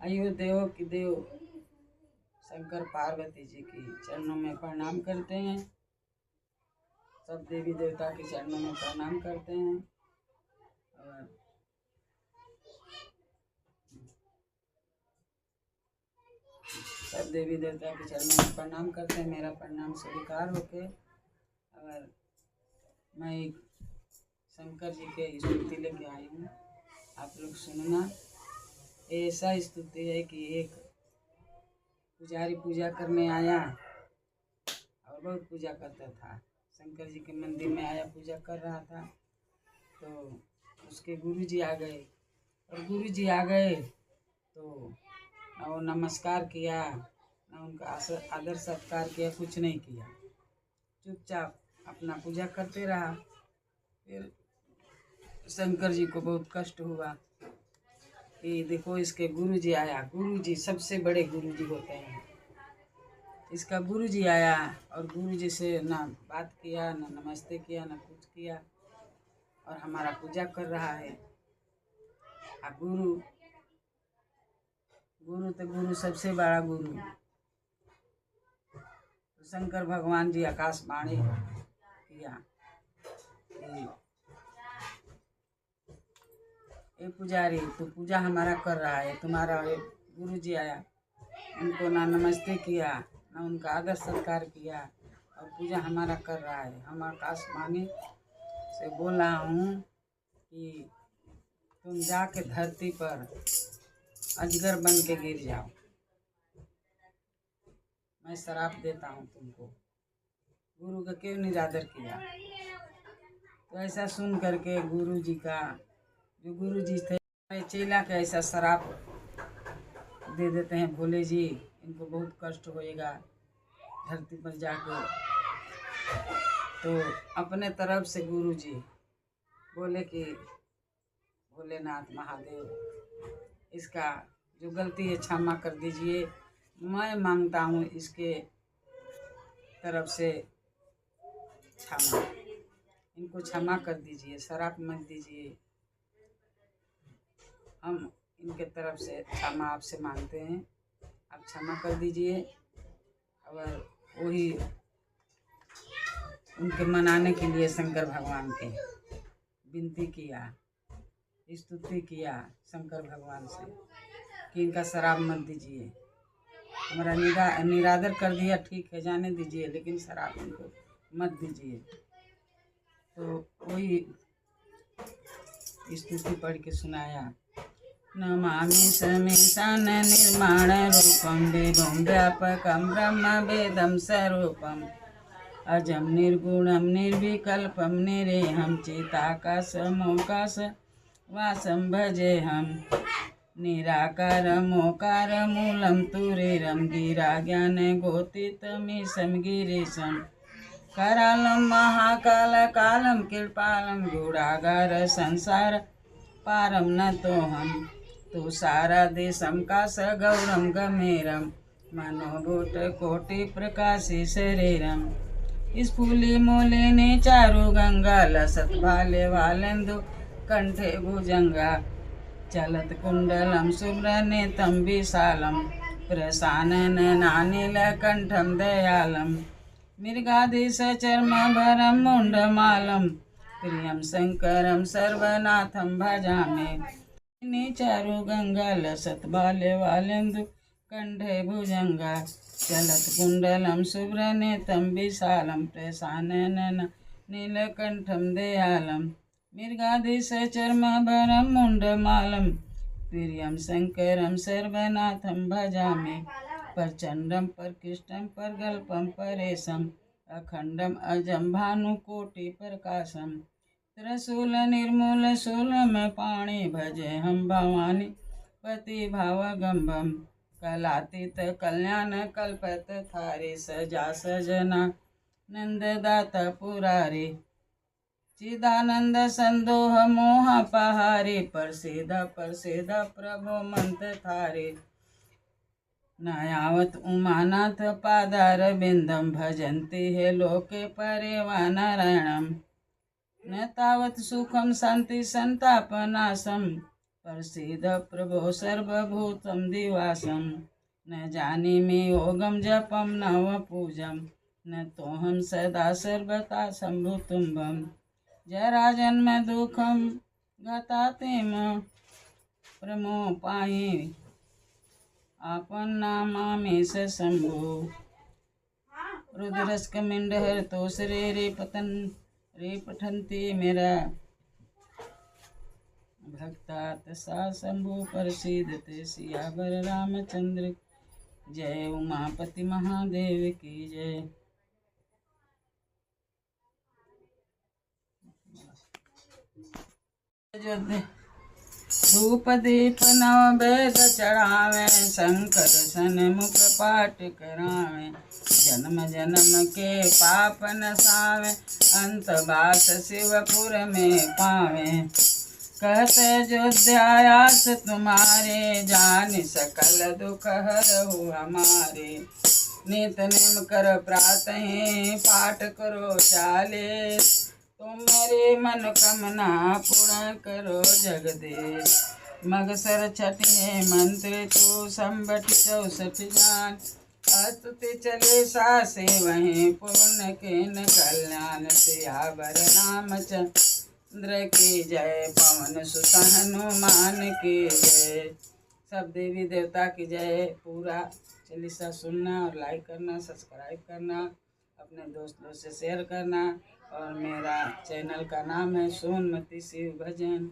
अयो देव की देव शंकर पार्वती जी की चरणों में प्रणाम करते हैं। सब देवी देवता के चरणों में प्रणाम करते हैं और सब देवी देवता के चरणों में प्रणाम करते हैं। मेरा प्रणाम स्वीकार होके और मैं एक शंकर जी के स्तुति लेके आई हूँ, आप लोग सुनना। ऐसा स्तुति है कि एक पुजारी पूजा करने आया और बहुत पूजा करता था। शंकर जी के मंदिर में आया, पूजा कर रहा था, तो उसके गुरुजी आ गए और गुरुजी आ गए तो ना वो नमस्कार किया, ना उनका आदर सत्कार किया, कुछ नहीं किया, चुपचाप अपना पूजा करते रहा। फिर शंकर जी को बहुत कष्ट हुआ कि देखो इसके गुरुजी आया। गुरुजी सबसे बड़े गुरुजी होते हैं। इसका गुरुजी आया और गुरुजी से ना बात किया, ना नमस्ते किया, ना कुछ किया और हमारा पूजा कर रहा है। गुरु तो गुरु सबसे बड़ा गुरु। तो शंकर भगवान जी आकाशवाणी किया कि ये पुजारी तो पूजा हमारा कर रहा है, तुम्हारा गुरु जी आया, उनको ना नमस्ते किया, ना उनका आदर सत्कार किया और पूजा हमारा कर रहा है। हम आकाशवाणी से बोल रहा हूँ कि तुम जाके धरती पर अजगर बन के गिर जाओ, मैं श्राप देता हूँ तुमको। गुरु का क्यों निरादर किया? तो ऐसा सुन करके गुरु जी का जो गुरु जी थे चेला का ऐसा श्राप दे देते हैं, भोले जी इनको बहुत कष्ट होएगा धरती पर जाकर। तो अपने तरफ से गुरु जी बोले कि भोलेनाथ महादेव इसका जो गलती है क्षमा कर दीजिए, मैं मांगता हूँ इसके तरफ से क्षमा, इनको क्षमा कर दीजिए, श्राप मत दीजिए, हम इनके तरफ से क्षमा आपसे मांगते हैं, आप क्षमा कर दीजिए। और वही उनके मनाने के लिए शंकर भगवान के विनती किया, स्तुति किया शंकर भगवान से कि इनका शराब मत दीजिए, हमारा निरादर कर दिया, ठीक है जाने दीजिए, लेकिन शराब इनको मत दीजिए। तो वही स्तुति पढ़ के सुनाया। नमामि समीशान निर्माण रूपम विभुं व्यापकं ब्रह्म वेदं स्वरूपम् अजं निर्गुणं निर्विकल्पं निरेहं चिदाकाशमोकाश वासं भजेऽहं निराकारमोकारमूलं तुरीरं गिराज्ञानगोथितमीशं गिरीशं करालं महाकालकालं कृपालं गूढागार संसार पारं नतोऽहं तुषारादेशं काशगौरं गम्भीरं मनोभूतकोटिप्रकाशि शरीरं स्फुलिमूलिनी चारुगंगा लसत्भाले वालेन्दु कंठे भुजंगा चलत कुंडलं शुभ्रनेत्रं विशालं प्रसानननानीलकण्ठं दयालं मृगाधीशचर्मभरं मुण्डमालं प्रियं शंकरं सर्वनाथं भजामि। चारुगंगा लसत्भाले वालेन्दु कंठे भुजंगा चलत कुंडलं शुभ्रनेत्रं विशालं प्रसाननं नीलकण्ठं दयालं मृगाधीशचर्मभरं मुण्डमालं प्रियं शंकरं सर्वनाथं भजामि। प्रचण्डं प्रकृष्टं प्रगल्भं परेशम् अखण्डम् अजं भानुकोटिप्रकाशं त्रिशूल निर्मूल शूलं पाणि भजेऽहं भवानी पति भावगम्भं कलातीत कल्याण कल्पतथारे सजा सजना नंददाता पुरारे चिदानंद संदोह मोह पहारे प्रसिद्ध प्रसिद्ध प्रभो मंत्र थारे नयावत उमानाथ पादारविंदं भजन्ति हे लोके परिवानारायणं न तावत् सुखं शांति संतापनाशं प्रसीद प्रभो सर्वभूतं दिवासं न जानीमि योगं जपं नव पूजं न तोहं सदा सर्वथा शम्भुतुम्बं जराजन्म दुःखं घतातिम प्रमोपाये आपन नामामेश शंभु रुद्रस्कमिंडहर तोसरे रे पठन्ति मेरा भक्तात सा शंभु प्रसीदते सियावर रामचंद्र जय उमापति महादेव की जय। धूप दीप नव वेद चढ़ावे शंकर सन मुख पाठ करावे जन्म जन्म के पाप नसावे अंत बास शिवपुर में पावे कहते अयोध्यायास तुम्हारे जान सकल दुख हरहु हमारे नित निम कर प्रातः पाठ करो चालीस तुम मेरे मनोकामना पूर्ण करो जगदीश मगसर छठे मंत्र तू संबट 64 जान अस्तुति चले सासे वहीं पूर्ण के न कल्याण सियावर रामचंद्र की जय पवन सुत हनुमान की जय। सब देवी देवता की जय। पूरा चालीसा सुनना और लाइक करना, सब्सक्राइब करना, अपने दोस्तों से शेयर करना। और मेरा चैनल का नाम है सोनमती शिव भजन।